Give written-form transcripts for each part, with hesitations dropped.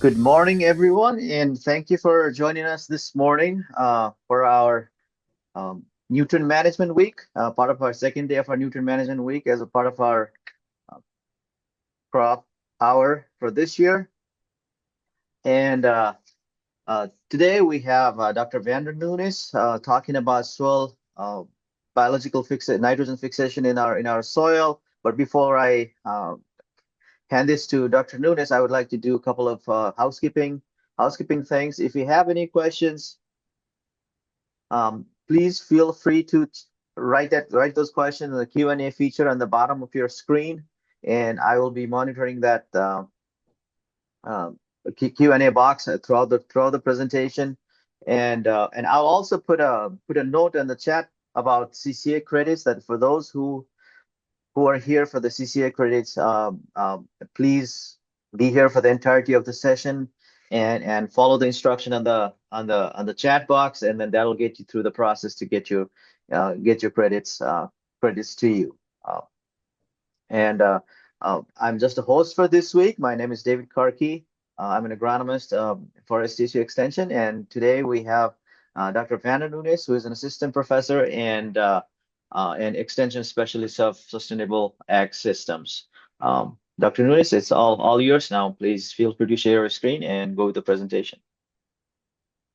Good morning, everyone, and thank you for joining us this morning for our Nutrient Management Week, part of our second day of our Nutrient Management Week as a part of our uh, crop hour for this year. And today we have Dr. Vander Nunes talking about soil biological nitrogen fixation in our soil. But before I hand this to Dr. Nunes, I would like to do a couple of housekeeping things. If you have any questions, please feel free to write those questions in the Q&A feature on the bottom of your screen, and I will be monitoring that uh, Q&A box throughout the presentation, and I'll also put a note in the chat about CCA credits, that for those who are here for the CCA credits, please be here for the entirety of the session and follow the instruction on the chat box, and then that'll get you through the process to get your credits to you. And I'm just a host for this week. My name is David Karki. I'm an agronomist for SDSU Extension, and today we have Dr. Vander Nunes, who is an assistant professor and extension specialist of sustainable ag systems. Dr. Nunes, it's all yours now. Please feel free to share your screen and go with the presentation.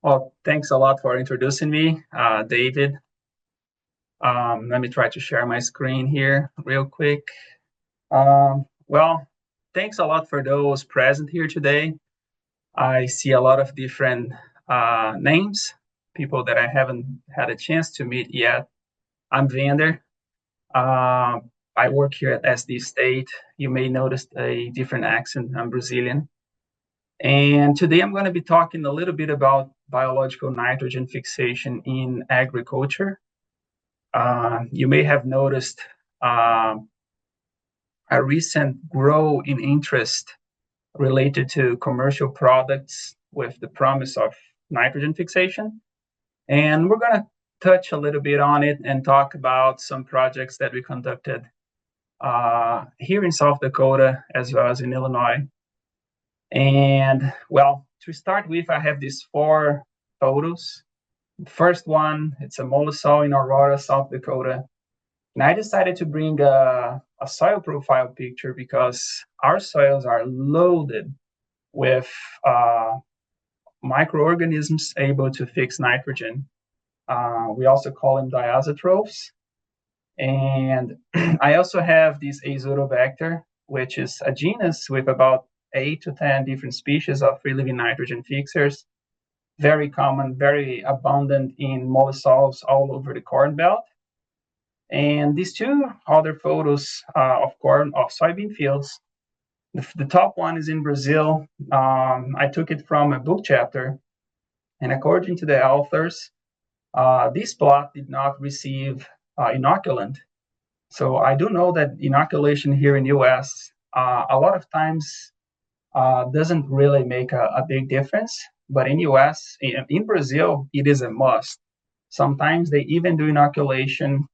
Well, thanks a lot for introducing me, David. Let me try to share my screen here real quick. Well, thanks a lot for those present here today. I see a lot of different names, people that I haven't had a chance to meet yet. I'm Vander. I work here at SD State. You may notice a different accent. I'm Brazilian. And today I'm going to be talking a little bit about biological nitrogen fixation in agriculture. You may have noticed a recent growth in interest related to commercial products with the promise of nitrogen fixation. And we're going to touch a little bit on it and talk about some projects that we conducted here in South Dakota as well as in Illinois. And well, to start with, I have these 4 photos. The first one, it's a mollisol in Aurora, South Dakota. And I decided to bring a soil profile picture because our soils are loaded with microorganisms able to fix nitrogen. We also call them diazotrophs. And I also have this Azotobacter, which is a genus with about 8 to 10 different species of free-living nitrogen fixers. Very common, very abundant in mollisols all over the Corn Belt. And these 2 other photos of soybean fields. The top one is in Brazil. I took it from a book chapter. And according to the authors, this plot did not receive inoculant. So I do know that inoculation here in US a lot of times doesn't really make a big difference. But in US, in Brazil, it is a must. Sometimes they even do inoculation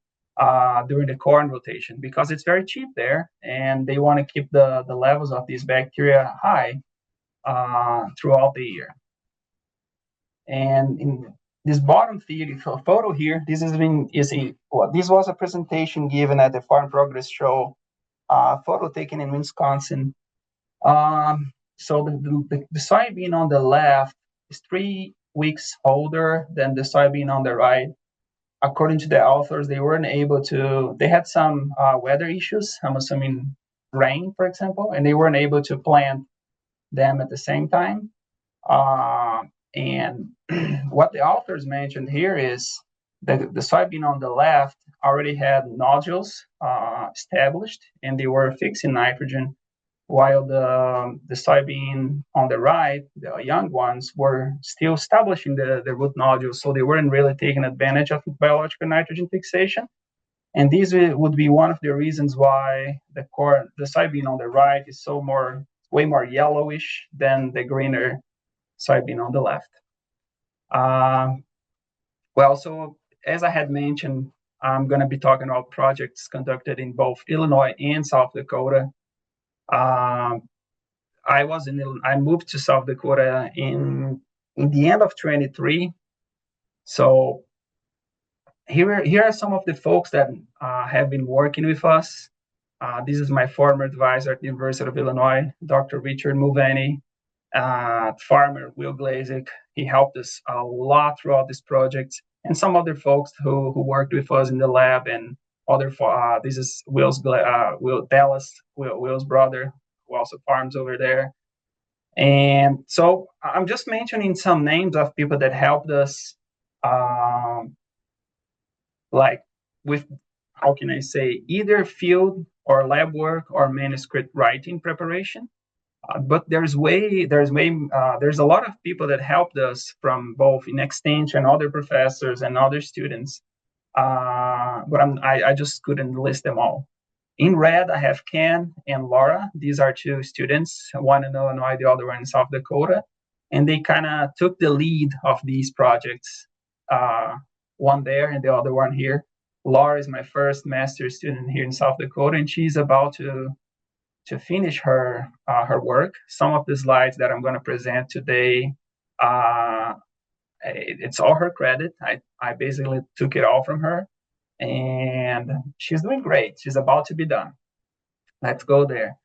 during the corn rotation because it's very cheap there, and they want to keep the levels of these bacteria high throughout the year. And in this bottom photo here, this was a presentation given at the Farm Progress Show, photo taken in Wisconsin. So the soybean on the left is 3 weeks older than the soybean on the right. According to the authors, they had some weather issues, I'm assuming rain, for example, and they weren't able to plant them at the same time. And what the authors mentioned here is that the soybean on the left already had nodules established, and they were fixing nitrogen, while the soybean on the right, the young ones, were still establishing the root nodules, so they weren't really taking advantage of biological nitrogen fixation. And this would be one of the reasons why the soybean on the right is way more yellowish than the greener soybean on the left. So as I had mentioned, I'm going to be talking about projects conducted in both Illinois and South Dakota. I moved to South Dakota in the end of 23. So here are some of the folks that have been working with us. This is my former advisor at the University of Illinois, Dr. Richard Mulvaney, farmer Will Glazik. He helped us a lot throughout this project, and some other folks who worked with us in the lab, and other. This is Will Dallas, Will's brother, who also farms over there. And so I'm just mentioning some names of people that helped us, like with, how can I say, either field or lab work or manuscript writing preparation. But there's a lot of people that helped us from both in extension, other professors and other students. But I just couldn't list them all. In red, I have Ken and Laura. These are two students, one in Illinois, the other one in South Dakota. And they kind of took the lead of these projects, one there and the other one here. Laura is my first master's student here in South Dakota, and she's about to finish her work. Some of the slides that I'm going to present today, it's all her credit. I basically took it all from her, and she's doing great. She's about to be done. Let's go there.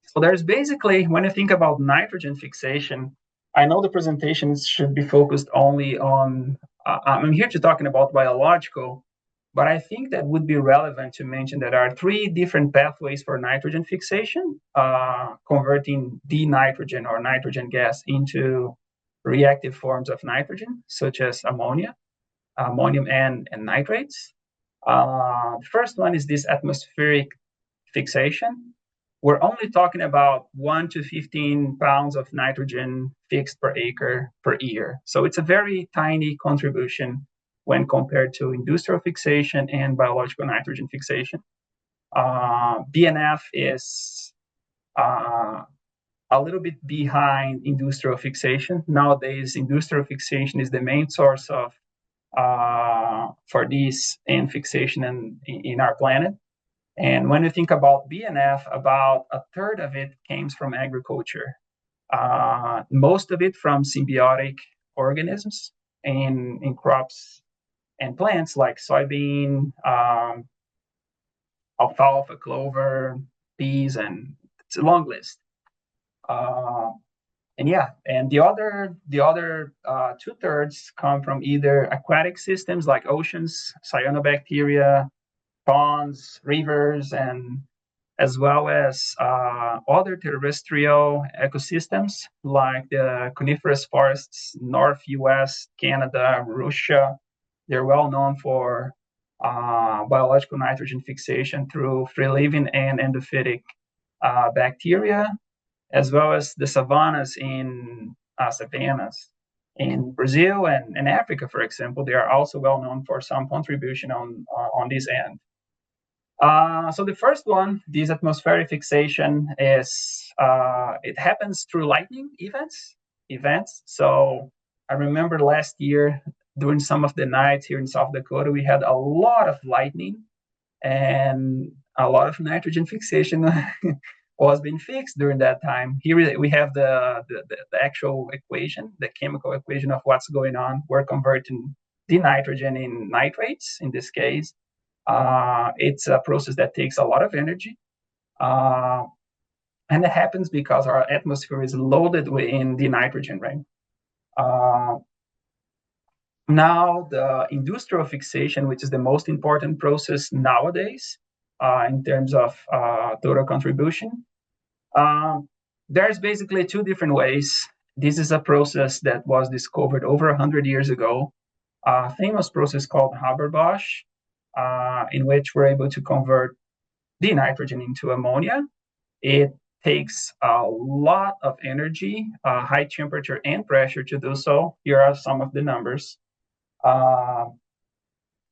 So there's basically, when you think about nitrogen fixation, I know the presentations should be focused only on, I'm here to talking about biological, but I think that would be relevant to mention that there are three different pathways for nitrogen fixation, converting denitrogen or nitrogen gas into reactive forms of nitrogen, such as ammonia, ammonium and nitrates. The first one is this atmospheric fixation. We're only talking about 1 to 15 pounds of nitrogen fixed per acre per year. So it's a very tiny contribution when compared to industrial fixation and biological nitrogen fixation. BNF is a little bit behind industrial fixation. Nowadays, industrial fixation is the main source of for this and fixation in our planet. And when you think about BNF, about a third of it comes from agriculture. Most of it from symbiotic organisms in crops and plants like soybean, alfalfa, clover, peas, and it's a long list. And the other 2/3 come from either aquatic systems like oceans, cyanobacteria, ponds, rivers, and as well as other terrestrial ecosystems like the coniferous forests, North US, Canada, Russia. They're well known for biological nitrogen fixation through free-living and endophytic bacteria, as well as the savannas in Brazil and Africa, for example. They are also well known for some contribution on this end. So the first one, this atmospheric fixation, is it happens through lightning events. So I remember last year during some of the nights here in South Dakota, we had a lot of lightning and a lot of nitrogen fixation was being fixed during that time. Here we have the actual equation, the chemical equation of what's going on. We're converting denitrogen in nitrates in this case. It's a process that takes a lot of energy. And it happens because our atmosphere is loaded in denitrogen, right? Now, the industrial fixation, which is the most important process nowadays in terms of total contribution, there's basically two different ways. This is a process that was discovered over 100 years ago, a famous process called Haber-Bosch, in which we're able to convert denitrogen into ammonia. It takes a lot of energy, high temperature and pressure to do so. Here are some of the numbers.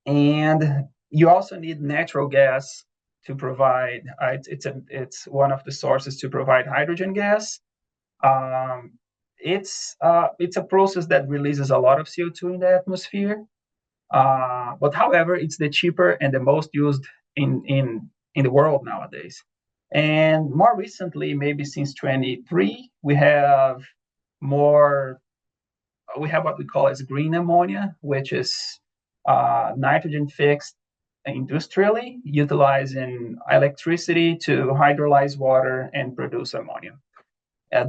And you also need natural gas to provide, it's one of the sources to provide hydrogen gas. It's a process that releases a lot of CO2 in the atmosphere. But however, it's the cheaper and the most used in the world nowadays. And more recently, maybe since 23, we have what we call as green ammonia, which is nitrogen fixed industrially, utilizing electricity to hydrolyze water and produce ammonia.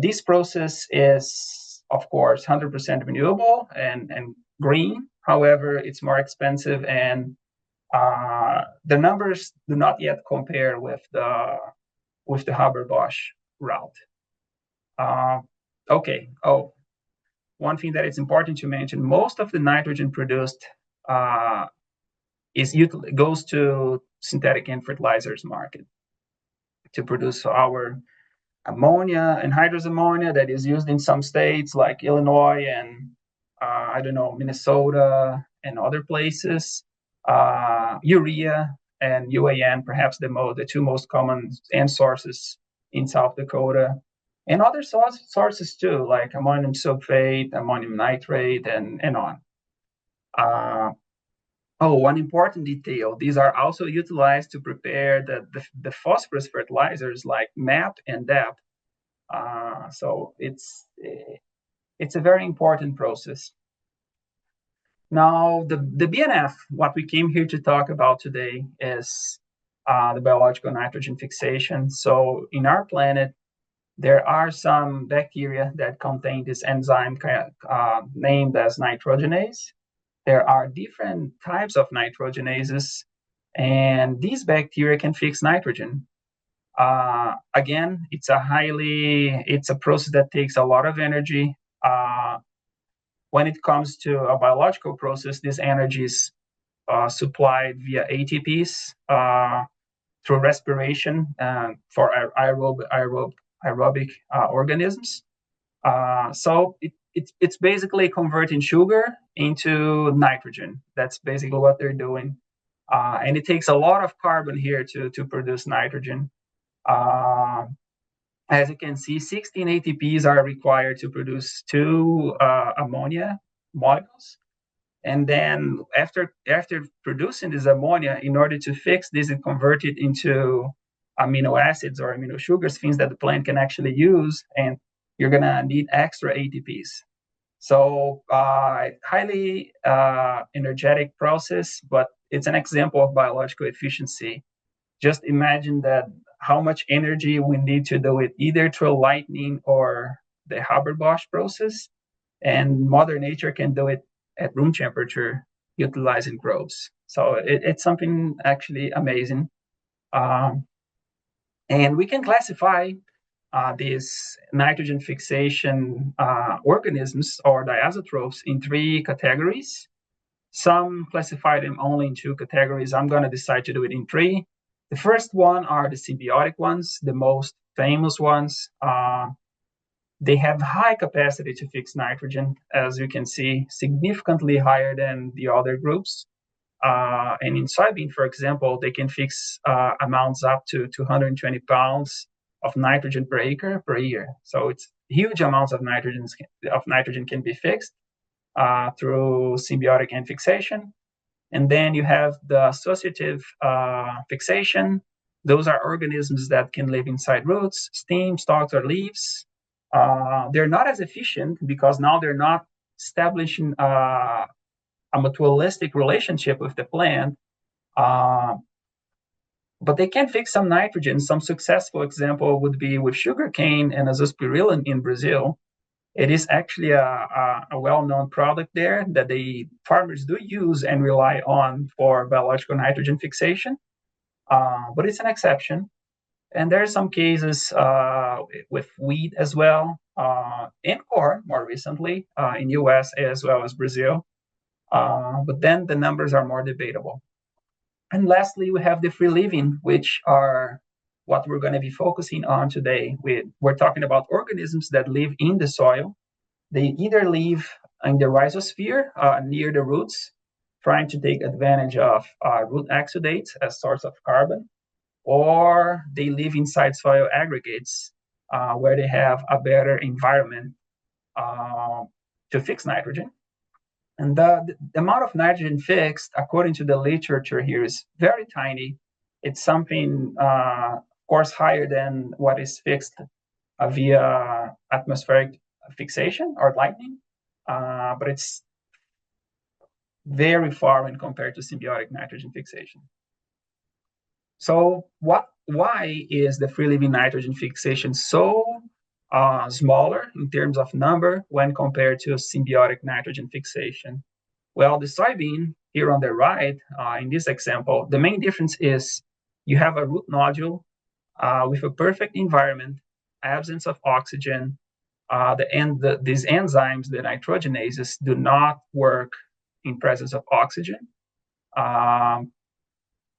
This process is, of course, 100% renewable and green. However, it's more expensive, and the numbers do not yet compare with the Haber-Bosch route. Okay. Oh, one thing that is important to mention: most of the nitrogen produced goes to synthetic and fertilizers market to produce our ammonia and hydrous ammonia that is used in some states like Illinois and I don't know, Minnesota and other places. Urea and UAN, perhaps the two most common end sources in South Dakota, and other sources too, like ammonium sulfate, ammonium nitrate, and on. One important detail: these are also utilized to prepare the phosphorus fertilizers like MAP and DAP. So it's a very important process. Now, the BNF, what we came here to talk about today, is the biological nitrogen fixation. So in our planet, there are some bacteria that contain this enzyme named as nitrogenase. There are different types of nitrogenases, and these bacteria can fix nitrogen. Again, it's a process that takes a lot of energy. When it comes to a biological process, this energy is supplied via ATPs through respiration for aerobic organisms. So it's basically converting sugar into nitrogen. That's basically what they're doing. And it takes a lot of carbon here to produce nitrogen. As you can see, 16 ATPs are required to produce 2 ammonia molecules. And then after producing this ammonia, in order to fix this and convert it into amino acids or amino sugars, things that the plant can actually use, and you're going to need extra ATPs. So highly energetic process, but it's an example of biological efficiency. Just imagine that how much energy we need to do it either through lightning or the Haber-Bosch process, and Mother Nature can do it at room temperature utilizing probes. So it's something actually amazing. And we can classify these nitrogen fixation organisms or diazotrophs in 3 categories. Some classify them only in 2 categories. I'm going to decide to do it in 3. The first one are the symbiotic ones, the most famous ones. They have high capacity to fix nitrogen, as you can see, significantly higher than the other groups. And in soybean, for example, they can fix amounts up to 220 pounds of nitrogen per acre per year. So it's huge amounts of nitrogen can be fixed through symbiotic and fixation. And then you have the associative fixation. Those are organisms that can live inside roots, stem, stalks, or leaves. They're not as efficient because now they're not establishing a mutualistic relationship with the plant. But they can fix some nitrogen. Some successful example would be with sugarcane and azospirillin in Brazil. It is actually a well-known product there that the farmers do use and rely on for biological nitrogen fixation, but it's an exception. And there are some cases with wheat as well, and corn more recently in US as well as Brazil. But then the numbers are more debatable. And lastly, we have the free living, which are what we're going to be focusing on today. We're talking about organisms that live in the soil. They either live in the rhizosphere near the roots, trying to take advantage of root exudates as source of carbon, or they live inside soil aggregates where they have a better environment to fix nitrogen. And the amount of nitrogen fixed, according to the literature here, is very tiny. It's something course, higher than what is fixed via atmospheric fixation or lightning, but it's very far when compared to symbiotic nitrogen fixation. So why is the free living nitrogen fixation so smaller in terms of number when compared to symbiotic nitrogen fixation? Well, the soybean here on the right, in this example, the main difference is you have a root nodule with a perfect environment, absence of oxygen. These enzymes, the nitrogenases, do not work in presence of oxygen.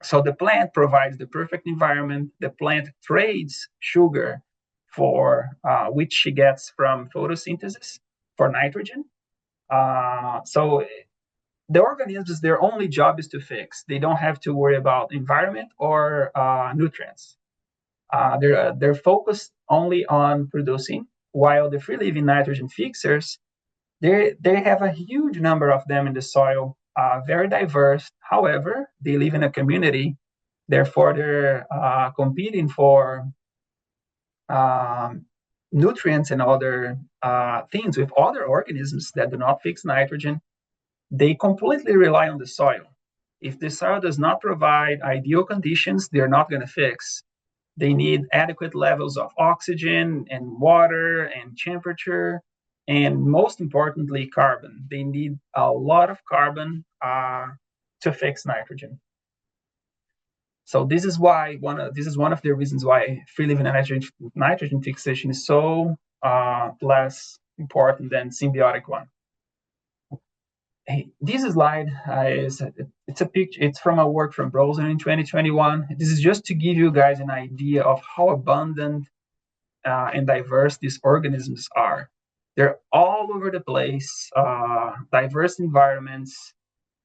So the plant provides the perfect environment. The plant trades sugar for which she gets from photosynthesis for nitrogen. So the organisms, their only job is to fix. They don't have to worry about environment or nutrients. They're focused only on producing, while the free living nitrogen fixers, they have a huge number of them in the soil, very diverse. However, they live in a community, therefore they're competing for nutrients and other things with other organisms that do not fix nitrogen. They completely rely on the soil. If the soil does not provide ideal conditions, they're not going to fix. They need adequate levels of oxygen and water and temperature, and most importantly, carbon. They need a lot of carbon to fix nitrogen. So this is why this is one of the reasons why free living nitrogen fixation is so less important than symbiotic one. Hey, this slide it's a picture. It's from a work from Brosen in 2021. This is just to give you guys an idea of how abundant and diverse these organisms are. They're all over the place, diverse environments,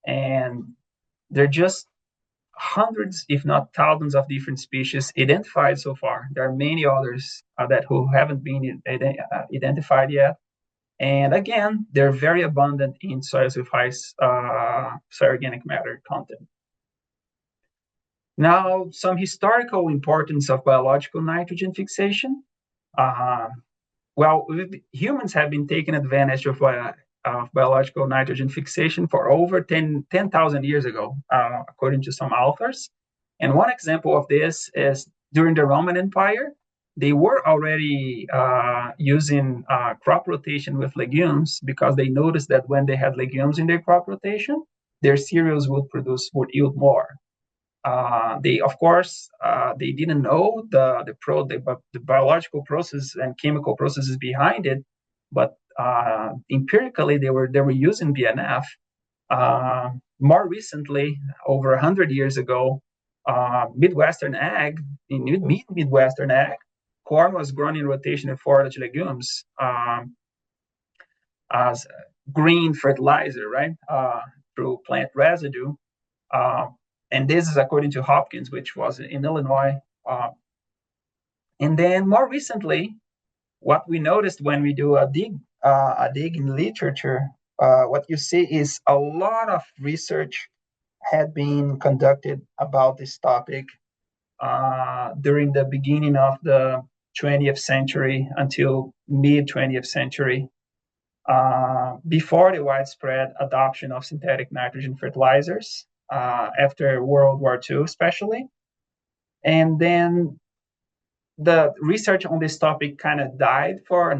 and they're just hundreds, if not thousands, of different species identified so far. There are many others who haven't been identified yet. And again, they're very abundant in soils with high soil organic matter content. Now, some historical importance of biological nitrogen fixation. Well, humans have been taking advantage of biological nitrogen fixation for over 10,000 years ago, according to some authors. And one example of this is during the Roman Empire. They were already using crop rotation with legumes because they noticed that when they had legumes in their crop rotation, their cereals would yield more. They, of course, they didn't know the biological process and chemical processes behind it, but empirically they were using BNF. More recently, over 100 years ago, Midwestern ag, corn was grown in rotation with forage legumes as green fertilizer, right, through plant residue. And this is according to Hopkins, which was in Illinois. And then more recently, what we noticed when we do a dig in literature, what you see is a lot of research had been conducted about this topic during the beginning of the 20th century until mid 20th century, before the widespread adoption of synthetic nitrogen fertilizers, after World War II especially. And then the research on this topic kind of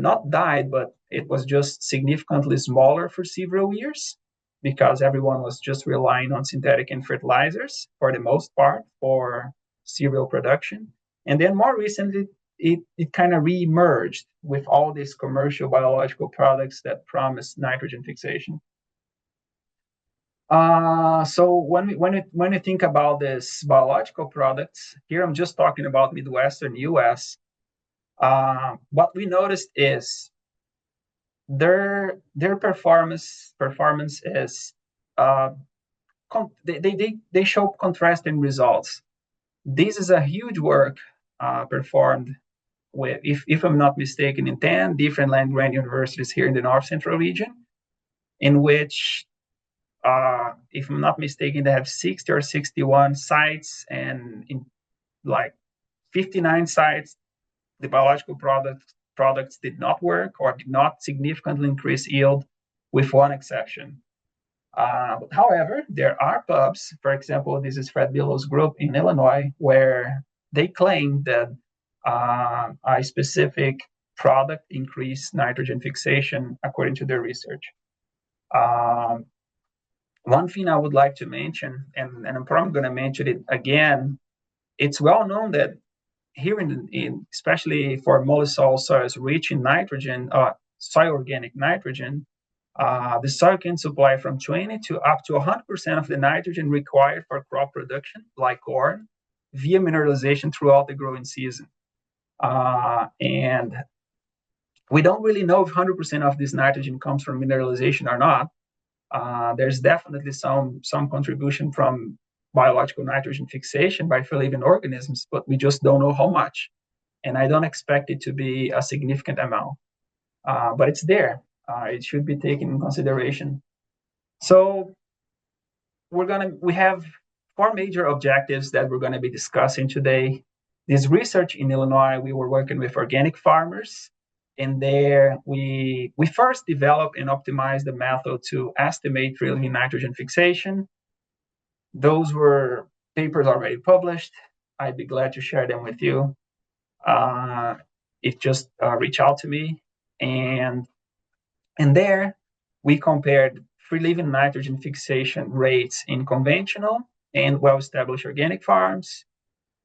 not died, but it was just significantly smaller for several years because everyone was just relying on synthetic and fertilizers for the most part for cereal production. And then more recently, it kind of re-emerged with all these commercial biological products that promise nitrogen fixation. So when you think about this biological products, here I'm just talking about Midwestern US. What we noticed is their performance is they show contrasting results. This is a huge work performed with, if I'm not mistaken, in 10 different land-grant universities here in the North Central region, in which, if I'm not mistaken, they have 60 or 61 sites and in like 59 sites, the biological products did not work or did not significantly increase yield, with one exception. However, there are pubs, for example, this is Fred Billow's group in Illinois, where they claim that a specific product increased nitrogen fixation according to their research. One thing I would like to mention, and I'm probably going to mention it again, it's well known that here especially for mollisol soils rich in nitrogen, soil organic nitrogen, the soil can supply from 20 to up to 100% of the nitrogen required for crop production, like corn, via mineralization throughout the growing season. And we don't really know if 100% of this nitrogen comes from mineralization or not. There's definitely some contribution from biological nitrogen fixation by free-living organisms, but we just don't know how much. And I don't expect it to be a significant amount. But it's there. It should be taken in consideration. So we have 4 major objectives that we're going to be discussing today. This research in Illinois, we were working with organic farmers, and there we first developed and optimized the method to estimate free-living nitrogen fixation. Those were papers already published. I'd be glad to share them with you. If just reach out to me. And there we compared free-living nitrogen fixation rates in conventional and well-established organic farms.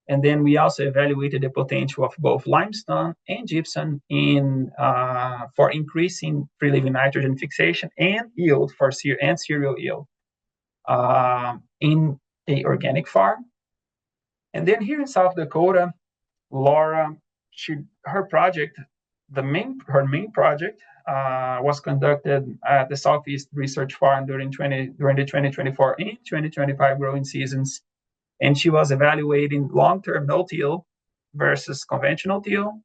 And then we also evaluated the potential of both limestone and gypsum for increasing free-living nitrogen fixation and yield for cereal yield in a organic farm. And then here in South Dakota, Laura, her main project was conducted at the Southeast Research Farm during the 2024 and 2025 growing seasons. And she was evaluating long-term no-till versus conventional till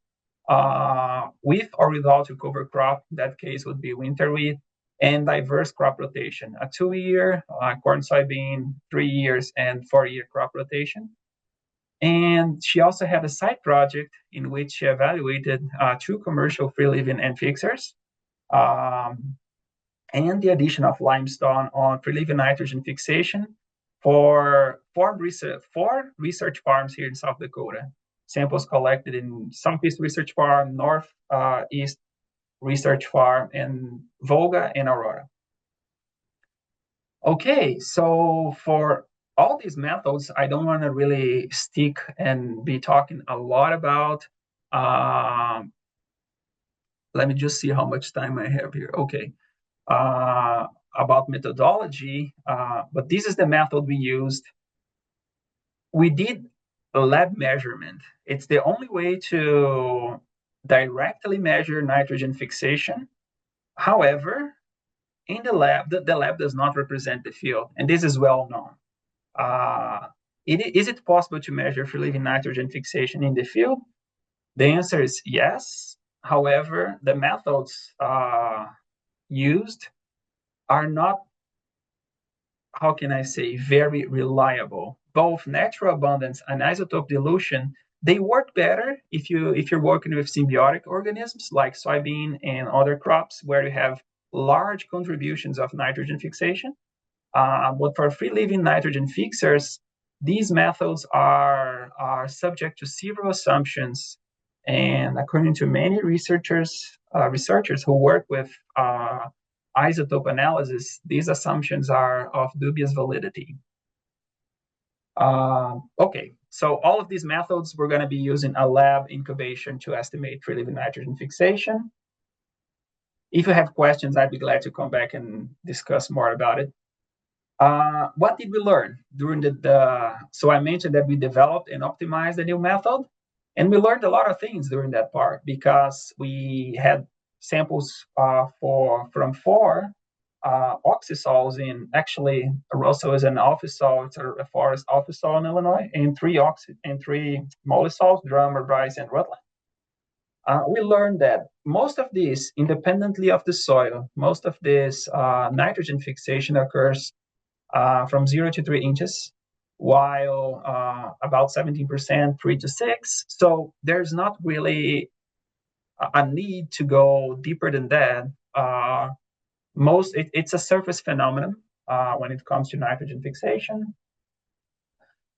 with or without a cover crop. In that case would be winter wheat, and diverse crop rotation, a 2-year corn, soybean, 3 years, and 4-year crop rotation. And she also had a side project in which she evaluated 2 commercial free-living and fixers, and the addition of limestone on free-living nitrogen fixation for 4 research farms here in South Dakota. Samples collected in Southeast Research Farm, Northeast Research Farm, and Volga and Aurora. Okay, so for all these methods, I don't want to really stick and be talking a lot about. Let me just see how much time I have here. Okay, about methodology, but this is the method we used. We did a lab measurement. It's the only way to directly measure nitrogen fixation. However, in the lab, the lab does not represent the field, and this is well known. Is it possible to measure free-living nitrogen fixation in the field? The answer is yes. However, the methods used are not, how can I say, very reliable. Both natural abundance and isotope dilution, they work better if you're working with symbiotic organisms like soybean and other crops where you have large contributions of nitrogen fixation. But for free-living nitrogen fixers, these methods are subject to several assumptions. And according to many researchers who work with isotope analysis, these assumptions are of dubious validity. Okay, so all of these methods, we're going to be using a lab incubation to estimate free-living nitrogen fixation. If you have questions, I'd be glad to come back and discuss more about it. What did we learn during so I mentioned that we developed and optimized a new method, and we learned a lot of things during that part because we had samples from 4 oxysols in, actually Russell is an alphysol, it's a forest alphysol in Illinois, and 3 mollisols, Drummer, Bryce, and Rutland. We learned that most of these, independently of the soil, most of this nitrogen fixation occurs from 0 to 3 inches. while about 17% 3 to 6. So there's not really a need to go deeper than that. It's a surface phenomenon when it comes to nitrogen fixation.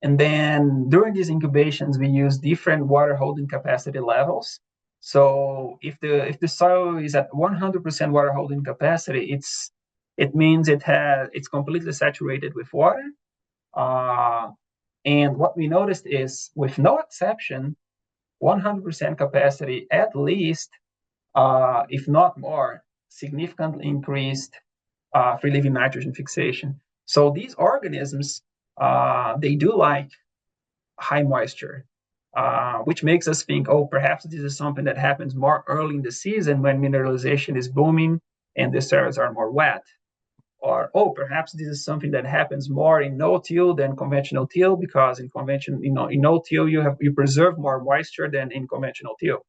And then during these incubations, we use different water holding capacity levels. So if the soil is at 100% water holding capacity, it means it's completely saturated with water. And what we noticed is, with no exception, 100% capacity at least, if not more, significantly increased free living nitrogen fixation. So these organisms, they do like high moisture, which makes us think, oh, perhaps this is something that happens more early in the season when mineralization is booming and the soils are more wet. Or, oh, perhaps this is something that happens more in no-till than conventional till, because in no-till you preserve more moisture than in conventional till.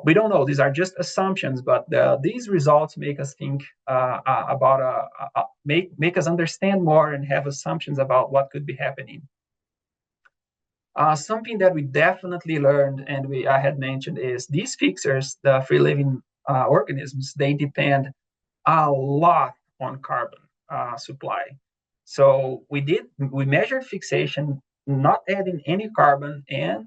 We don't know. These are just assumptions, but these results make us think make us understand more and have assumptions about what could be happening. Something that we definitely learned, and I had mentioned, is these fixers, the free living organisms, they depend a lot on carbon supply. So we measured fixation, not adding any carbon, and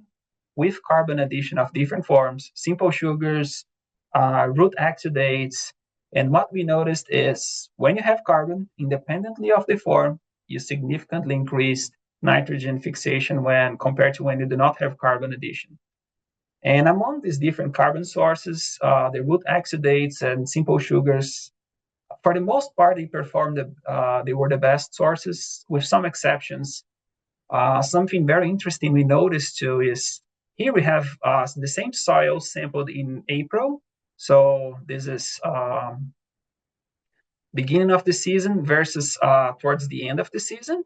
with carbon addition of different forms, simple sugars, root exudates. And what we noticed is when you have carbon, independently of the form, you significantly increase nitrogen fixation when compared to when you do not have carbon addition. And among these different carbon sources, the root exudates and simple sugars, for the most part, they were the best sources, with some exceptions. Something very interesting we noticed too is here we have the same soil sampled in April. So this is beginning of the season versus towards the end of the season.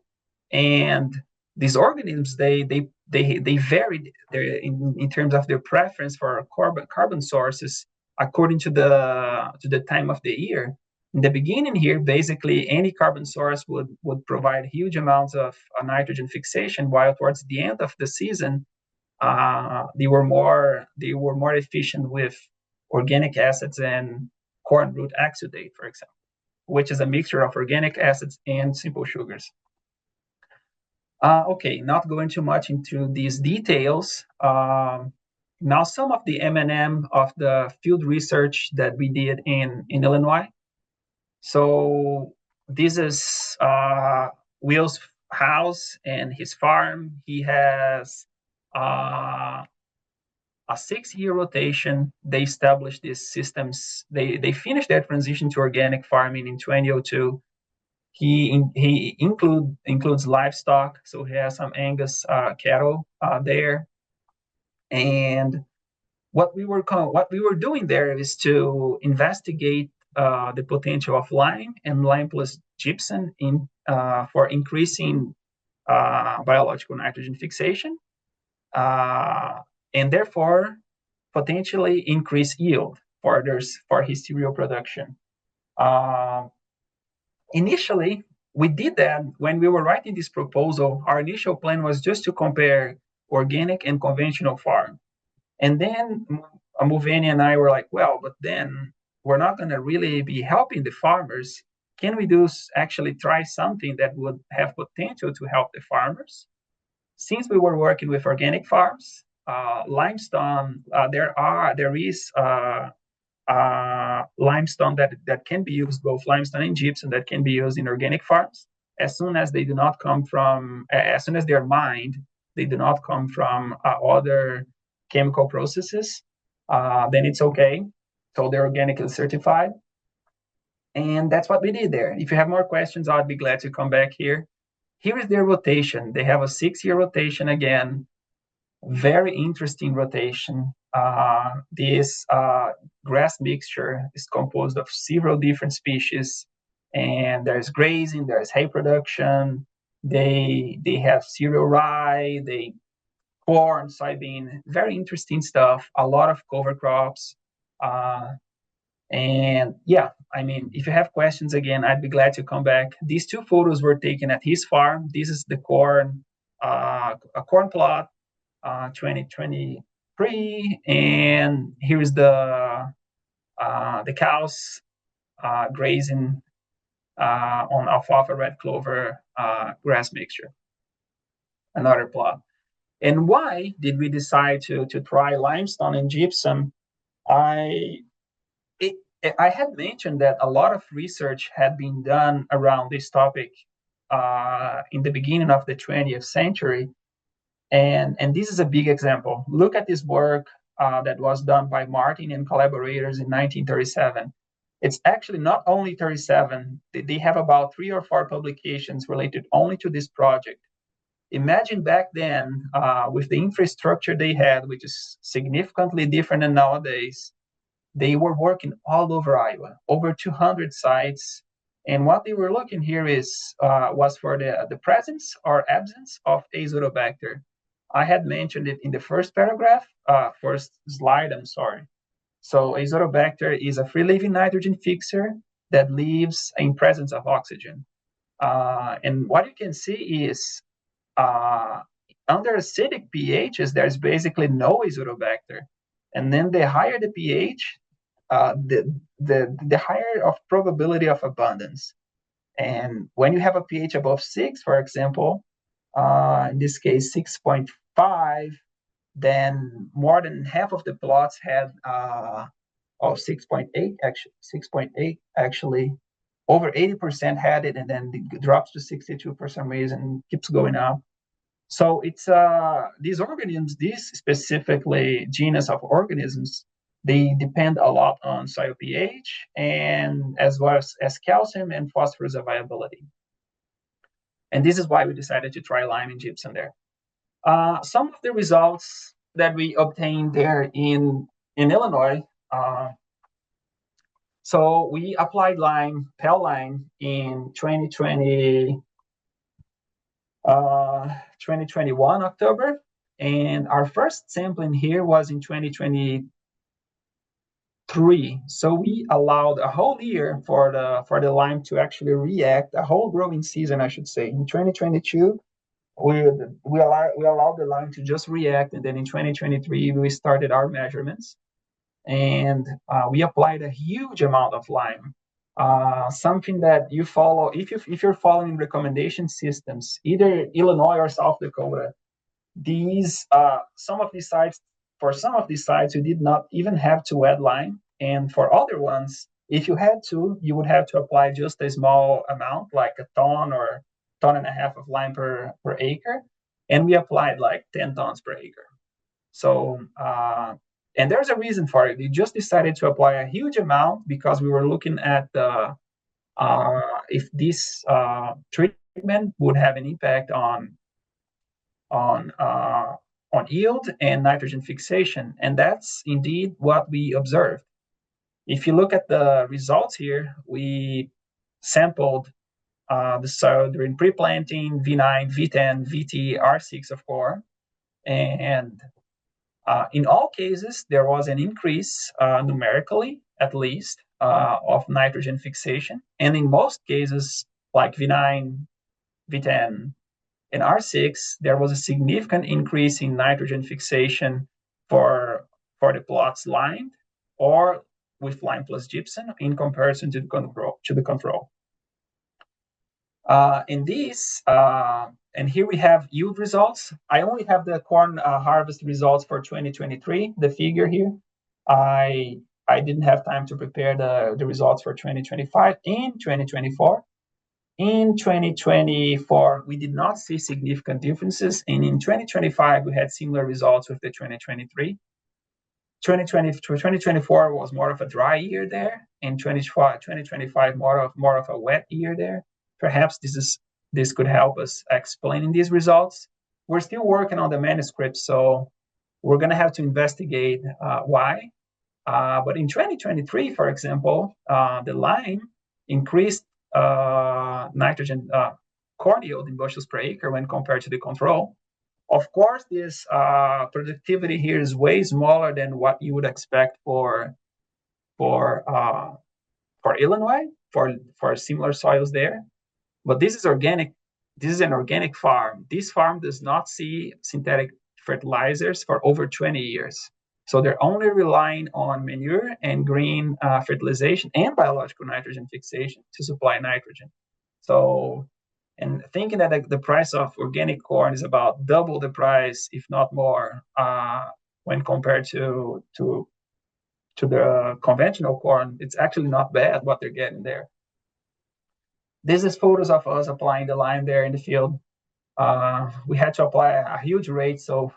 And these organisms, they varied in terms of their preference for carbon sources according to the time of the year. In the beginning here, basically any carbon source would provide huge amounts of nitrogen fixation, while towards the end of the season, they were more efficient with organic acids and corn root exudate, for example, which is a mixture of organic acids and simple sugars. Okay, not going too much into these details. Now, some of the M&M of the field research that we did in Illinois. So this is Will's house and his farm. He has a 6-year rotation. They established these systems. They finished their transition to organic farming in 2002. He includes livestock, so he has some Angus cattle there. And what we were doing there is to investigate the potential of lime and lime plus gypsum for increasing biological nitrogen fixation, and therefore potentially increase yield for his cereal production. Initially, we did that when we were writing this proposal. Our initial plan was just to compare organic and conventional farm. And then Mulvaney and I were like, well, but then we're not going to really be helping the farmers. Can we actually try something that would have potential to help the farmers? Since we were working with organic farms, limestone, there is limestone that can be used, both limestone and gypsum, that can be used in organic farms. As soon as they are mined, they do not come from other chemical processes, then it's okay. So they're organically certified. And that's what we did there. If you have more questions, I'd be glad to come back here. Here is their rotation. They have a 6-year rotation again. Very interesting rotation. This grass mixture is composed of several different species, and there's grazing, there's hay production. They have cereal rye, corn, soybean, very interesting stuff. A lot of cover crops, And yeah, I mean, if you have questions again, I'd be glad to come back. These two photos were taken at his farm. This is the corn, a corn plot, 2023, and here's the cows grazing on alfalfa red clover grass mixture. Another plot. And why did we decide to try limestone and gypsum? I had mentioned that a lot of research had been done around this topic in the beginning of the 20th century. And this is a big example. Look at this work that was done by Martin and collaborators in 1937. It's actually not only 37, they have about 3 or 4 publications related only to this project. Imagine back then, with the infrastructure they had, which is significantly different than nowadays, they were working all over Iowa, over 200 sites. And what they were looking here was for the presence or absence of Azotobacter. I had mentioned it in the first paragraph, first slide, I'm sorry. So Azotobacter is a free-living nitrogen fixer that lives in presence of oxygen. And what you can see is under acidic pHs, there's basically no Azotobacter. And then the higher the pH, the higher of probability of abundance. And when you have a pH above 6, for example, in this case 6.5, then more than half of the plots had 6.8 actually over 80% had it, and then it drops to 62 for some reason and keeps going up. So it's these organisms, these specifically genus of organisms, they depend a lot on soil pH and as well as calcium and phosphorus availability. And this is why we decided to try lime and gypsum there. Some of the results that we obtained there in Illinois. So we applied pale lime in 2021 October, and our first sampling here was in 2023. So we allowed a whole year for the lime to actually react, a whole growing season, I should say. In 2022, we allowed the lime to just react, and then in 2023 we started our measurements, and we applied a huge amount of lime. Something that you follow, if you're following recommendation systems, either Illinois or South Dakota, some of these sites, you did not even have to add lime, and for other ones, if you had to, you would have to apply just a small amount, like a ton or ton and a half of lime per acre, and we applied like 10 tons per acre. So and there's a reason for it. We just decided to apply a huge amount because we were looking at if this treatment would have an impact on yield and nitrogen fixation, and that's indeed what we observed. If you look at the results here, we sampled the soil during pre-planting, V9, V10, VT, R6 of corn, and in all cases, there was an increase numerically, at least, of nitrogen fixation. And in most cases, like V9, V10, and R6, there was a significant increase in nitrogen fixation for the plots lined or with lime plus gypsum in comparison to the control. And here we have yield results. I only have the corn harvest results for 2023, the figure here. I didn't have time to prepare the results for 2025 and 2024. In 2024, we did not see significant differences, and in 2025, we had similar results with the 2023. 2024 was more of a dry year there, and 2025 more of a wet year there. Perhaps this could help us explaining these results. We're still working on the manuscript, so we're going to have to investigate why. But in 2023, for example, the lime increased nitrogen corn yield in bushels per acre when compared to the control. Of course, this productivity here is way smaller than what you would expect for for Illinois for similar soils there, but this is organic. This is an organic farm. This farm does not see synthetic fertilizers for over 20 years. So they're only relying on manure and green fertilization and biological nitrogen fixation to supply nitrogen. So, and thinking that the price of organic corn is about double the price, if not more, when compared to the conventional corn, it's actually not bad what they're getting there. This is photos of us applying the lime there in the field. We had to apply a huge rate, so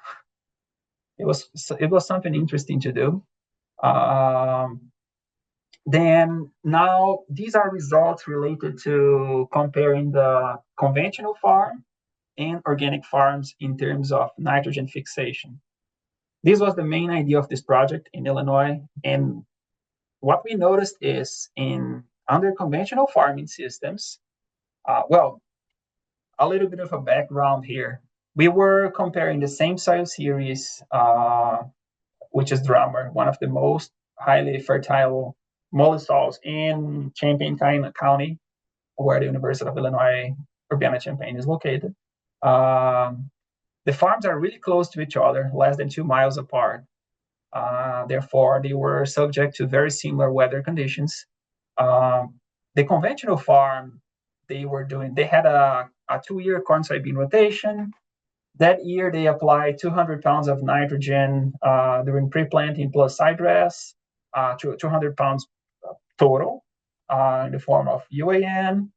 it was something interesting to do. Then now these are results related to comparing the conventional farm and organic farms in terms of nitrogen fixation. This was the main idea of this project in Illinois, and what we noticed is under conventional farming systems, well, a little bit of a background here. We were comparing the same soil series, which is Drummer, one of the most highly fertile mollisols in Champaign County, where the University of Illinois Urbana-Champaign is located. The farms are really close to each other, less than 2 miles apart. Therefore, they were subject to very similar weather conditions. The conventional farm, they had a 2-year corn soybean rotation. That year, they applied 200 pounds of nitrogen during pre-planting plus side dress, 200 pounds total in the form of UAN.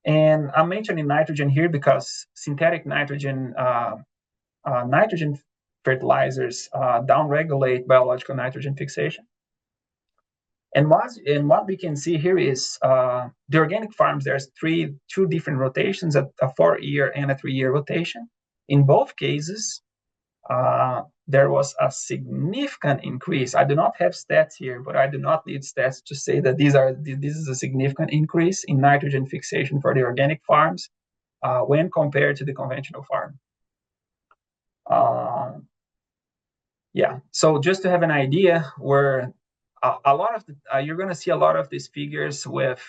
And I'm mentioning nitrogen here because synthetic nitrogen fertilizers downregulate biological nitrogen fixation. And what we can see here is the organic farms, there's two different rotations, a 4-year and a 3-year rotation. In both cases, there was a significant increase. I do not have stats here, but I do not need stats to say that this is a significant increase in nitrogen fixation for the organic farms when compared to the conventional farm. Yeah, so just to have an idea, where a lot of you're going to see a lot of these figures with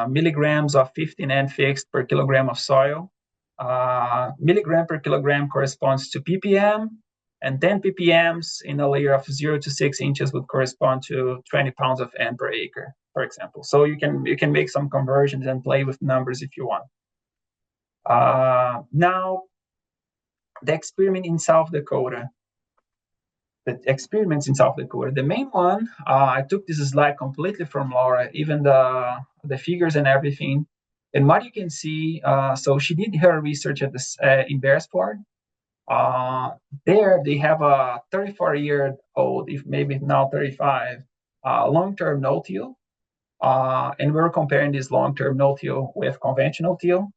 milligrams of 15N fixed per kilogram of soil. Milligram per kilogram corresponds to ppm, and 10 ppms in a layer of 0 to 6 inches would correspond to 20 pounds of N per acre, for example. So you can make some conversions and play with numbers if you want. Now, the experiment in South Dakota. The experiments in South Dakota. The main one, I took this slide completely from Laura, even the figures and everything. And what you can see, so she did her research at this in Bearsport. There they have a 34-year-old, if maybe now 35, long-term no-till. And we're comparing this long-term no-till with conventional till.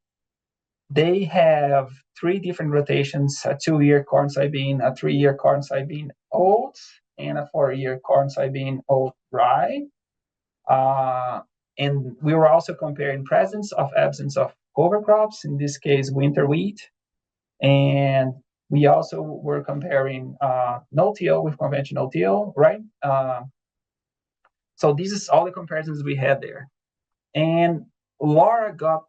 They have 3 different rotations: a 2-year corn soybean, a 3-year corn soybean oats, and a 4-year corn soybean oat rye. And we were also comparing presence of absence of cover crops, in this case winter wheat. And we also were comparing no-till with conventional till, right? So this is all the comparisons we had there. And Laura got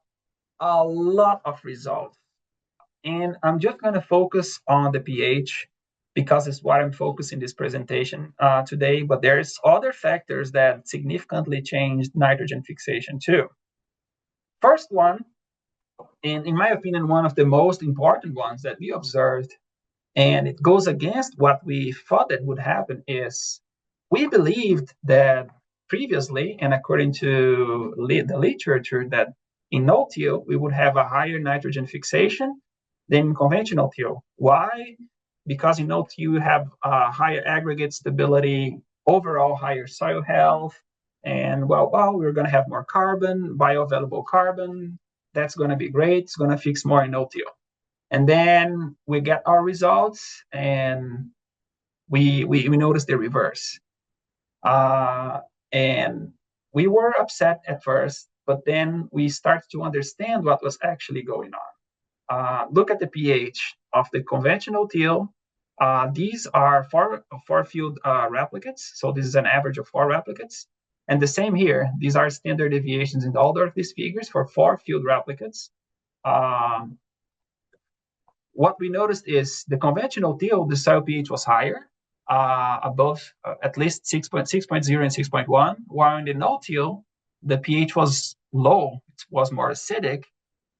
a lot of results. And I'm just going to focus on the pH because it's what I'm focusing this presentation today. But there's other factors that significantly changed nitrogen fixation too. First one, and in my opinion, one of the most important ones that we observed, and it goes against what we thought that would happen, is we believed that previously, and according to the literature, that in no-till, we would have a higher nitrogen fixation than in conventional till. Why? Because in no-till, you have higher aggregate stability, overall higher soil health, and well, we're going to have more carbon, bioavailable carbon. That's going to be great. It's going to fix more in no-till. And then we get our results, and we notice the reverse. And we were upset at first, but then we started to understand what was actually going on. Look at the pH of the conventional till. These are four field replicates. So this is an average of 4 replicates. And the same here. These are standard deviations in all of these figures for 4 field replicates. What we noticed is the conventional till, the soil pH was higher, above at least 6.0 and 6.1, while in the no-till, the pH was low, it was more acidic.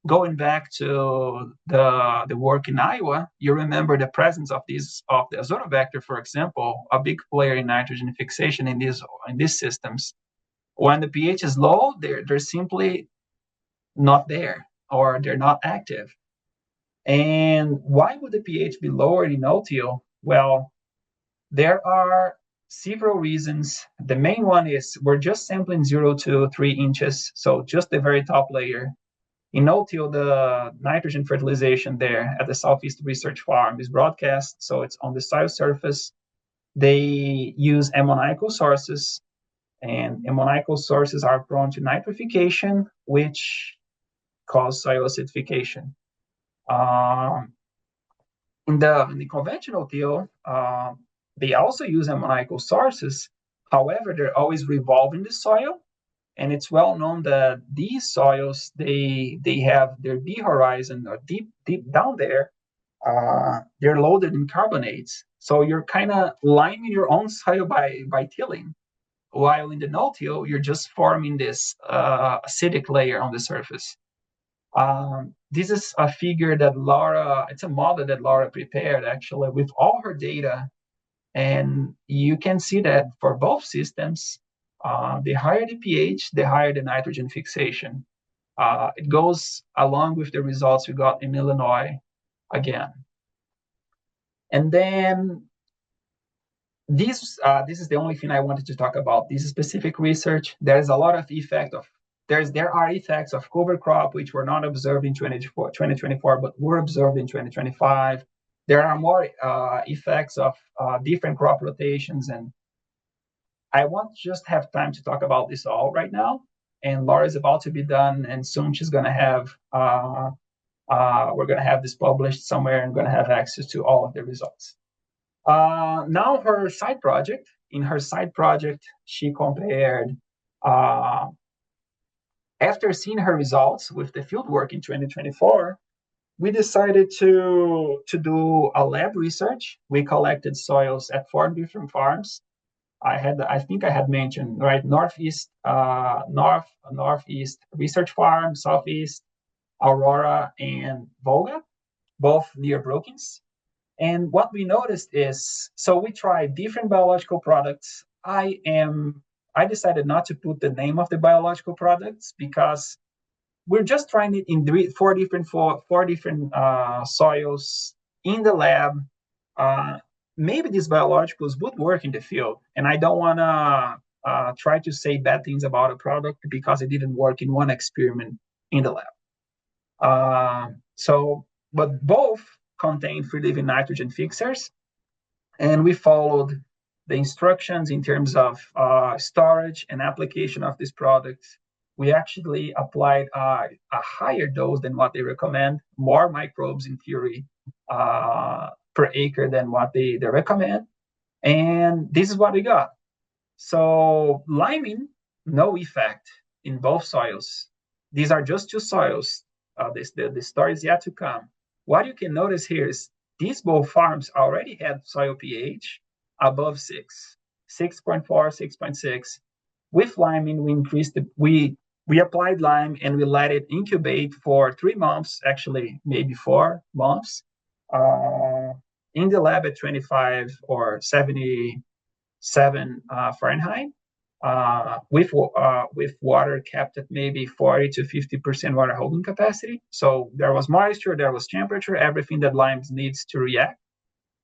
Going back to the work in Iowa, you remember the presence of the azotobacter, for example, a big player in nitrogen fixation in these systems. When the pH is low, they're simply not there, or they're not active. And why would the pH be lower in no-till? Well, there are several reasons. The main one is we're just sampling 0 to 3 inches, so just the very top layer. In no-till, the nitrogen fertilization there at the Southeast Research Farm is broadcast, so it's on the soil surface. They use ammoniacal sources, and ammoniacal sources are prone to nitrification, which cause soil acidification. In the conventional till, they also use ammoniacal sources. However, they're always revolving the soil, and it's well known that these soils they have their D horizon, or deep down there. They're loaded in carbonates, so you're kind of liming your own soil by tilling. While in the no-till, you're just forming this acidic layer on the surface. This is a figure that it's a model that Laura prepared actually with all her data. And you can see that for both systems, the higher the pH, the higher the nitrogen fixation. It goes along with the results we got in Illinois again. And then this is the only thing I wanted to talk about. This specific research, there's a lot of there are effects of cover crop which were not observed in 2024, but were observed in 2025. There are more effects of different crop rotations, and I won't just have time to talk about this all right now. And Laura is about to be done, and soon she's going to have we're going to have this published somewhere and going to have access to all of the results. Now her side project. In her side project, she compared, after seeing her results with the field work in 2024, we decided to do a lab research. We collected soils at 4 different farms. I think I had mentioned, right, Northeast Research Farm, Southeast, Aurora, and Volga, both near Brookings. And what we noticed is, so we tried different biological products. I decided not to put the name of the biological products because we're just trying it in four different soils in the lab. Maybe these biologicals would work in the field, and I don't want to try to say bad things about a product because it didn't work in one experiment in the lab. But both contain free-living nitrogen fixers, and we followed the instructions in terms of storage and application of these products. We actually applied a higher dose than what they recommend, more microbes in theory per acre than what they recommend. And this is what we got. So liming, no effect in both soils. These are just 2 soils. The story is yet to come. What you can notice here is these both farms already had soil pH above 6, 6.4, 6.6. With liming, we increased we applied lime and we let it incubate for 3 months, actually maybe 4 months, in the lab at 25 or 77 Fahrenheit, with water kept at maybe 40 to 50% water holding capacity. So there was moisture, there was temperature, everything that lime needs to react.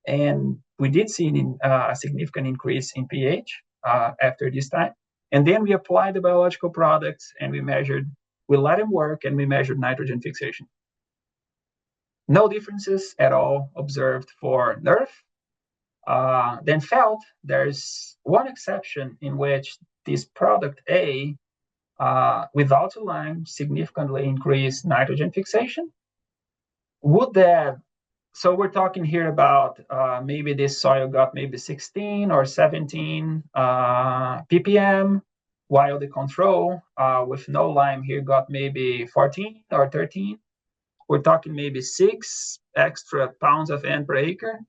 And we did see a significant increase in pH after this time. And then we applied the biological products and we let them work, and we measured nitrogen fixation. No differences at all observed for NERF. Then felt there's one exception in which this product A, without a lime, significantly increased nitrogen fixation. So we're talking here about maybe this soil got maybe 16 or 17 ppm. while the control with no lime here got maybe 14 or 13. We're talking maybe 6 extra pounds of N per acre.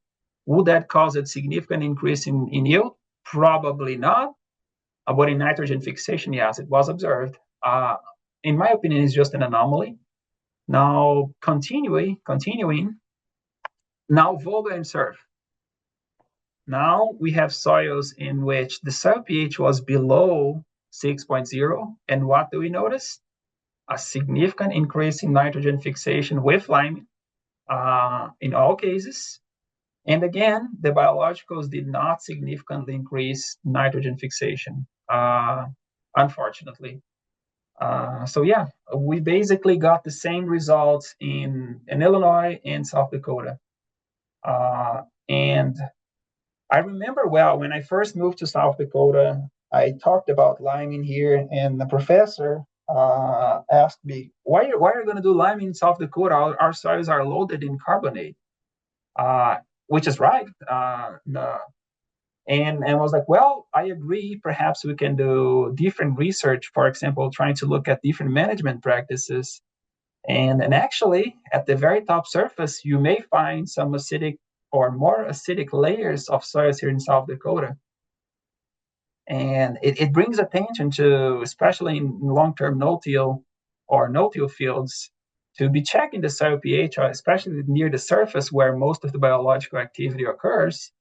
Would that cause a significant increase in yield? Probably not. But in nitrogen fixation, yes, it was observed. In my opinion, it's just an anomaly. Now, continuing, now Volga and Surf. Now we have soils in which the soil pH was below 6.0. And what do we notice? A significant increase in nitrogen fixation with lime in all cases. And again, the biologicals did not significantly increase nitrogen fixation, unfortunately. So yeah, we basically got the same results in Illinois and South Dakota. And I remember well, when I first moved to South Dakota, I talked about lime in here, and the professor asked me, why are you going to do lime in South Dakota? Our soils are loaded in carbonate, which is right. And I was like, well, I agree. Perhaps we can do different research, for example, trying to look at different management practices. And actually, at the very top surface, you may find some acidic or more acidic layers of soils here in South Dakota. And it brings attention to, especially in long-term no-till or no-till fields, to be checking the soil pH, especially near the surface where most of the biological activity occurs.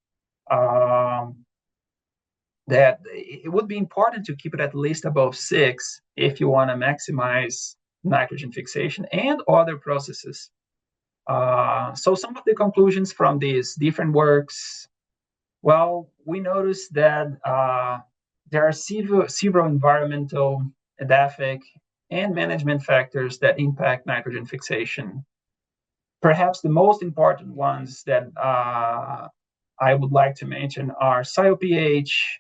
That it would be important to keep it at least above 6 if you want to maximize nitrogen fixation and other processes. So some of the conclusions from these different works, well, we noticed that there are several environmental, edaphic, and management factors that impact nitrogen fixation. Perhaps the most important ones that I would like to mention are soil pH,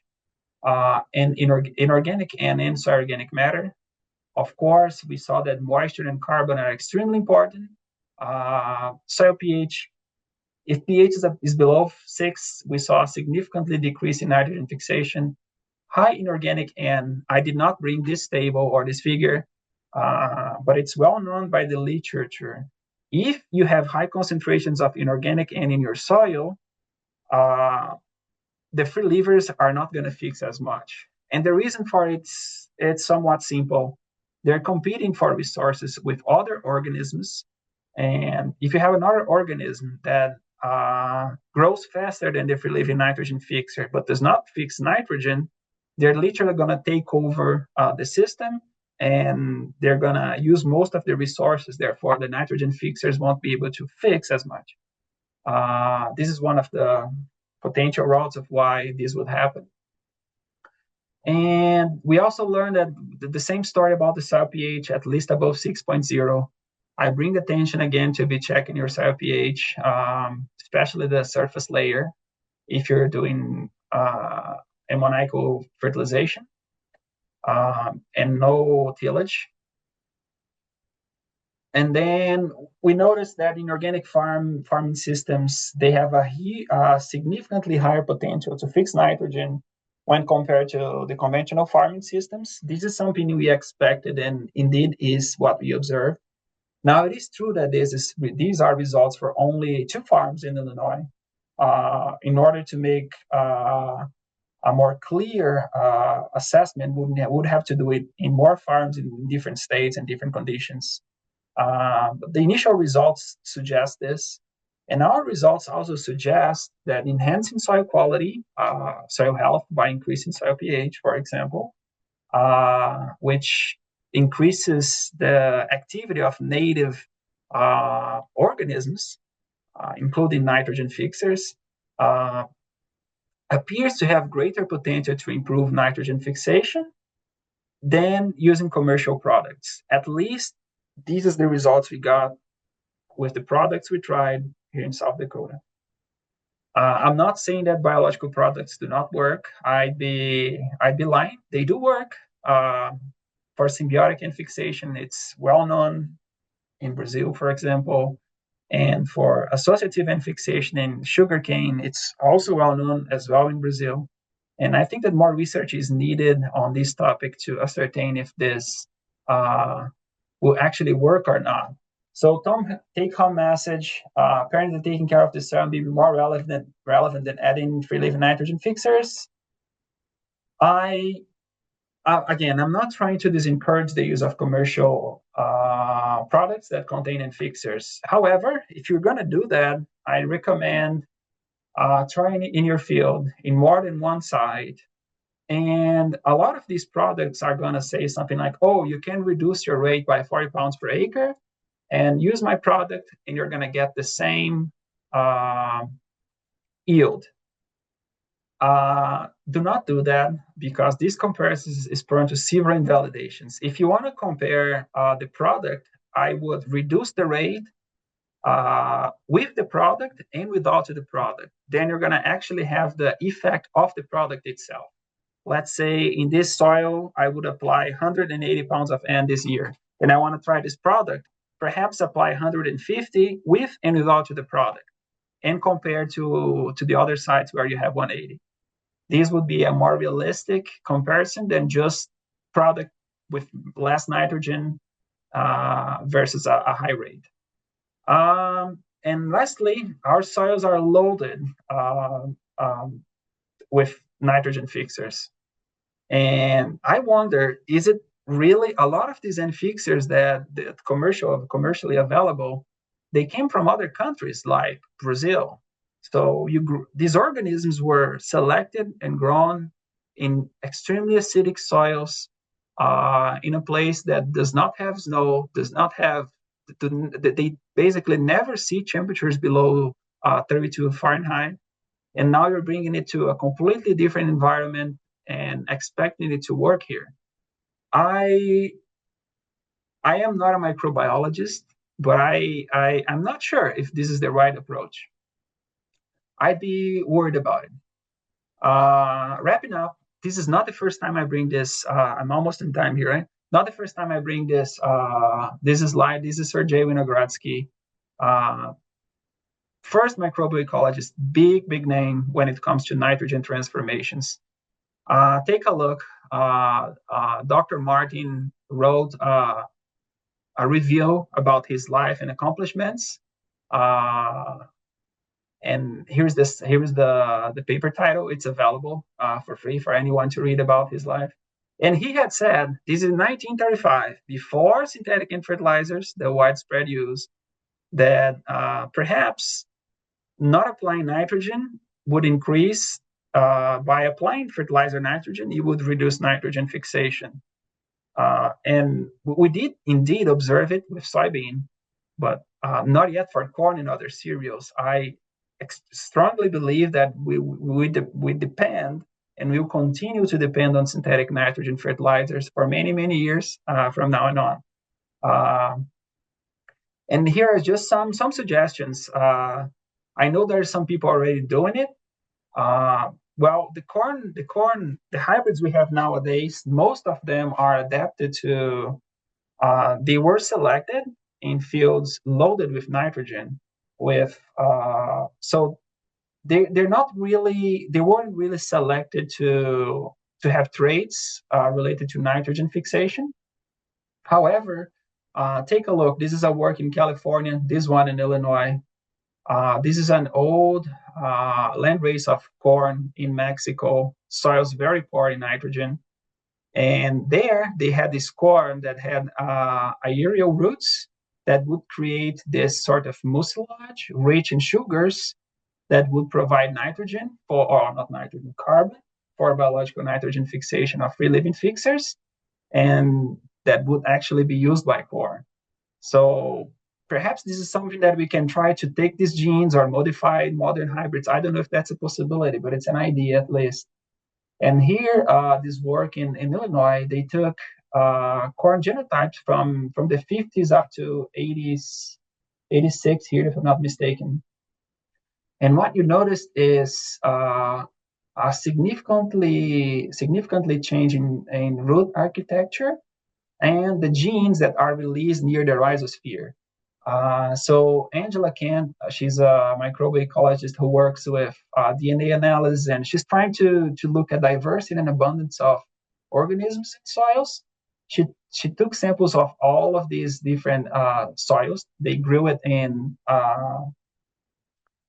and inorganic and inside organic matter. Of course, we saw that moisture and carbon are extremely important. Soil pH, if pH is below 6, we saw a significantly decrease in nitrogen fixation. High inorganic N, I did not bring this table or this figure, but it's well known by the literature. If you have high concentrations of inorganic N in your soil, the free levers are not going to fix as much. And the reason for it's somewhat simple. They're competing for resources with other organisms. And if you have another organism that grows faster than the free living nitrogen fixer, but does not fix nitrogen, they're literally going to take over the system, and they're going to use most of the resources. Therefore, the nitrogen fixers won't be able to fix as much. This is one of the potential routes of why this would happen. And we also learned that the same story about the soil pH at least above 6.0. I bring attention again to be checking your soil pH, especially the surface layer, if you're doing ammoniacal fertilization and no tillage. And then we noticed that in organic farming systems, they have a significantly higher potential to fix nitrogen when compared to the conventional farming systems. This is something we expected, and indeed is what we observed. Now, it is true that these are results for only 2 farms in Illinois. In order to make a more clear assessment, would have to do it in more farms in different states and different conditions. But the initial results suggest this. And our results also suggest that enhancing soil quality, soil health by increasing soil pH, for example, which increases the activity of native organisms, including nitrogen fixers, appears to have greater potential to improve nitrogen fixation than using commercial products. At least these are the results we got with the products we tried here in South Dakota. I'm not saying that biological products do not work. I'd be lying. They do work. For symbiotic N fixation, it's well known in Brazil, for example. And for associative N fixation in sugarcane, it's also well known as well in Brazil. And I think that more research is needed on this topic to ascertain if this will actually work or not. So Tom, take-home message, apparently taking care of the soil will be more relevant than adding free-living nitrogen fixers. Again, I'm not trying to disencourage the use of commercial products that contain fixers. However, if you're going to do that, I recommend trying it in your field in more than one site. And a lot of these products are going to say something like, oh, you can reduce your rate by 40 pounds per acre and use my product, and you're going to get the same yield. Do not do that, because this comparison is prone to several invalidations. If you want to compare the product, I would reduce the rate with the product and without the product. Then you're going to actually have the effect of the product itself. Let's say in this soil, I would apply 180 pounds of N this year, and I want to try this product, perhaps apply 150 with and without the product, and compare to the other sites where you have 180. This would be a more realistic comparison than just product with less nitrogen versus a high rate. And lastly, our soils are loaded with nitrogen fixers. And I wonder, is it really a lot of these N fixers that commercially available, they came from other countries like Brazil. So these organisms were selected and grown in extremely acidic soils in a place that does not have snow, they basically never see temperatures below 32 Fahrenheit. And now you're bringing it to a completely different environment and expecting it to work here. I am not a microbiologist, but I'm not sure if this is the right approach. I'd be worried about it. Wrapping up, this is not the first time I bring this. I'm almost in time here, right? Not the first time I bring this. This is Sergei Winogradsky. First microbial ecologist, big name when it comes to nitrogen transformations. Take a look. Dr. Martin wrote a review about his life and accomplishments. And here's the paper title. It's available for free for anyone to read about his life. And he had said, this is 1935, before synthetic fertilizers, the widespread use, that perhaps not applying nitrogen would increase, by applying fertilizer nitrogen, it would reduce nitrogen fixation. And we did indeed observe it with soybean, but not yet for corn and other cereals. I strongly believe that we depend and will continue to depend on synthetic nitrogen fertilizers for many years from now on. And here are just some suggestions. I know there are some people already doing it. Well, the hybrids we have nowadays, most of them are adapted to, they were selected in fields loaded with nitrogen, so they weren't really selected to have traits related to nitrogen fixation. However, take a look. This is a work in California, this one in Illinois. This is an old land race of corn in Mexico, soils very poor in nitrogen. And there they had this corn that had aerial roots that would create this sort of mucilage rich in sugars that would provide nitrogen carbon for biological nitrogen fixation of free living fixers, and that would actually be used by corn. So perhaps this is something that we can try to take these genes or modify modern hybrids. I don't know if that's a possibility, but it's an idea at least. And here, this work in Illinois, they took corn genotypes from the 50s up to 80s, 86 here, if I'm not mistaken. And what you notice is a significantly change in root architecture and the genes that are released near the rhizosphere. So Angela Kent, she's a microbiologist who works with DNA analysis, and she's trying to look at diversity and abundance of organisms in soils. She took samples of all of these different soils. They grew it in,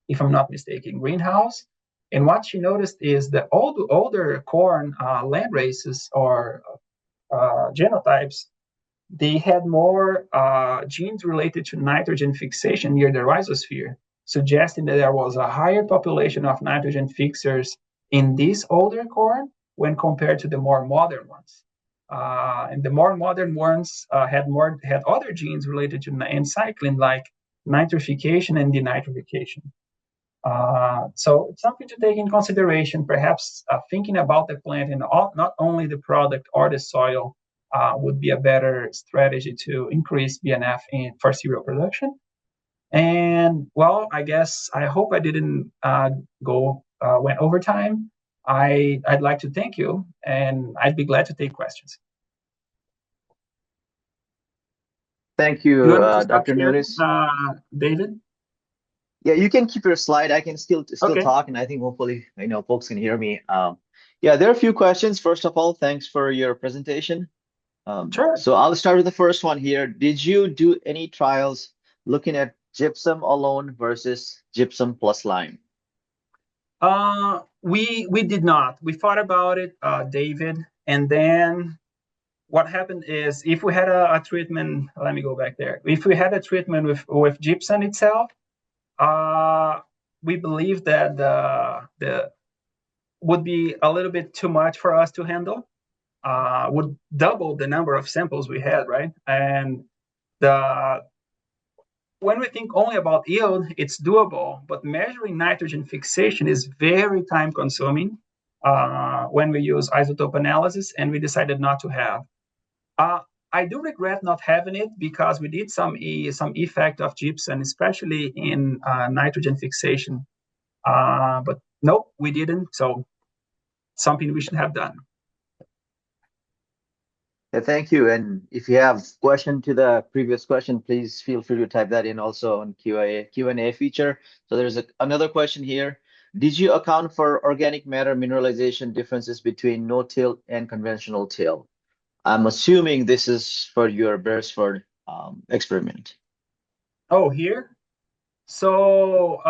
if I'm not mistaken, greenhouse. And what she noticed is that all the older corn land races or genotypes, they had more genes related to nitrogen fixation near the rhizosphere, suggesting that there was a higher population of nitrogen fixers in these older corn when compared to the more modern ones. And the more modern ones had other genes related to encycling, like nitrification and denitrification. So it's something to take in consideration, perhaps thinking about the plant and not only the product or the soil would be a better strategy to increase BNF for cereal production. And well, I hope I didn't went over time. I'd like to thank you, and I'd be glad to take questions. Thank Do you, you want me to stop Dr. sharing, Nunes. David? Yeah, you can keep your slide. I can still Okay. talk, and I think hopefully folks can hear me. Yeah, there are a few questions. First of all, thanks for your presentation. Sure. So I'll start with the first one here. Did you do any trials looking at gypsum alone versus gypsum plus lime? We did not. We thought about it, David, and then what happened is if we had a treatment, let me go back there. If we had a treatment with gypsum itself, we believe that the would be a little bit too much for us to handle. Would double the number of samples we had, right? And the when we think only about yield, it's doable, but measuring nitrogen fixation is very time consuming when we use isotope analysis, and we decided not to have. I do regret not having it because we did some effect of gypsum, especially in nitrogen fixation. But nope, we didn't. So something we should have done. Yeah, thank you. And if you have question to the previous question, please feel free to type that in also on Q&A feature. So there's another question here. Did you account for organic matter mineralization differences between no-till and conventional till? I'm assuming this is for your Beresford experiment. Oh, here? So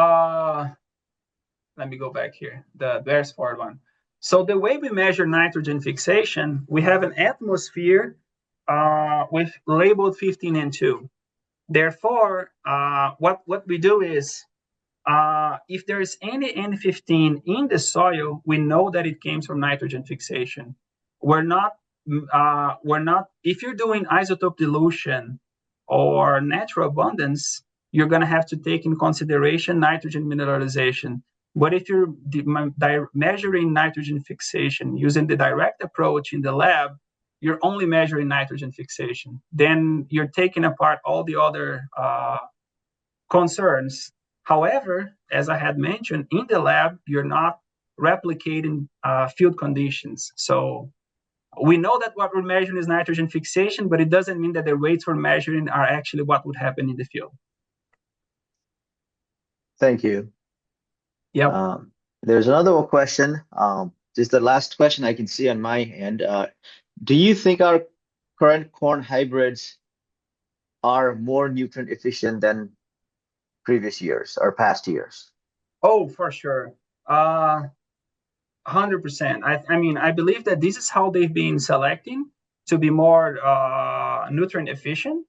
let me go back here, the Beresford one. So the way we measure nitrogen fixation, we have an atmosphere with labeled 15 and 2. Therefore, what we do is, if there is any N15 in the soil, we know that it came from nitrogen fixation. We're not, if you're doing isotope dilution or natural abundance, you're going to have to take in consideration nitrogen mineralization. But if you're measuring nitrogen fixation using the direct approach in the lab, you're only measuring nitrogen fixation. Then you're taking apart all the other concerns. However, as I had mentioned, in the lab, you're not replicating field conditions. So we know that what we're measuring is nitrogen fixation, but it doesn't mean that the rates we're measuring are actually what would happen in the field. Thank you. Yep. There's another question. This is the last question I can see on my end. Do you think our current corn hybrids are more nutrient efficient than previous years or past years? Oh, for sure. 100%. I mean, I believe that this is how they've been selecting to be more nutrient efficient.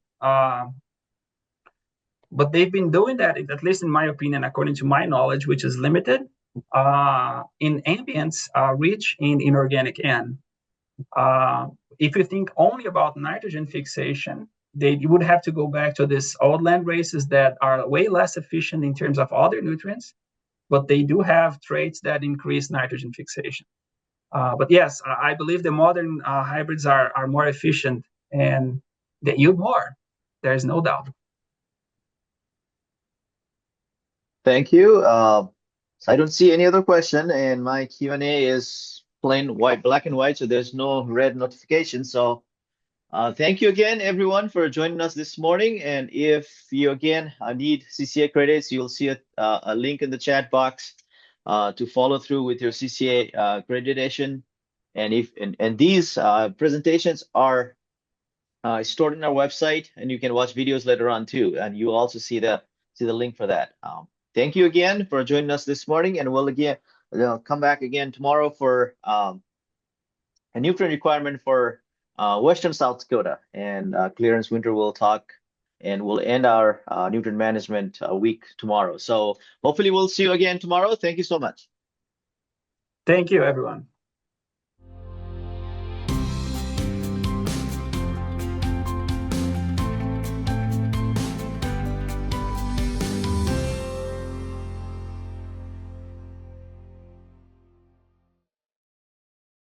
But they've been doing that, at least in my opinion, according to my knowledge, which is limited, in ambients rich in inorganic N. If you think only about nitrogen fixation, you would have to go back to these old land races that are way less efficient in terms of other nutrients, but they do have traits that increase nitrogen fixation. But yes, I believe the modern hybrids are more efficient and they yield more. There is no doubt. Thank you. So I don't see any other question, and my Q&A is plain white, black and white, so there's no red notification. So Thank you again, everyone, for joining us this morning. And if you again need CCA credits, you'll see a link in the chat box to follow through with your CCA accreditation. And these presentations are stored in our website, and you can watch videos later on too. And you'll also see the link for that. Thank you again for joining us this morning, and we'll again come back again tomorrow for a nutrient requirement for Western South Dakota. And Clearance Winter will talk, and we'll end our nutrient management week tomorrow. So hopefully we'll see you again tomorrow. Thank you so much. Thank you, everyone.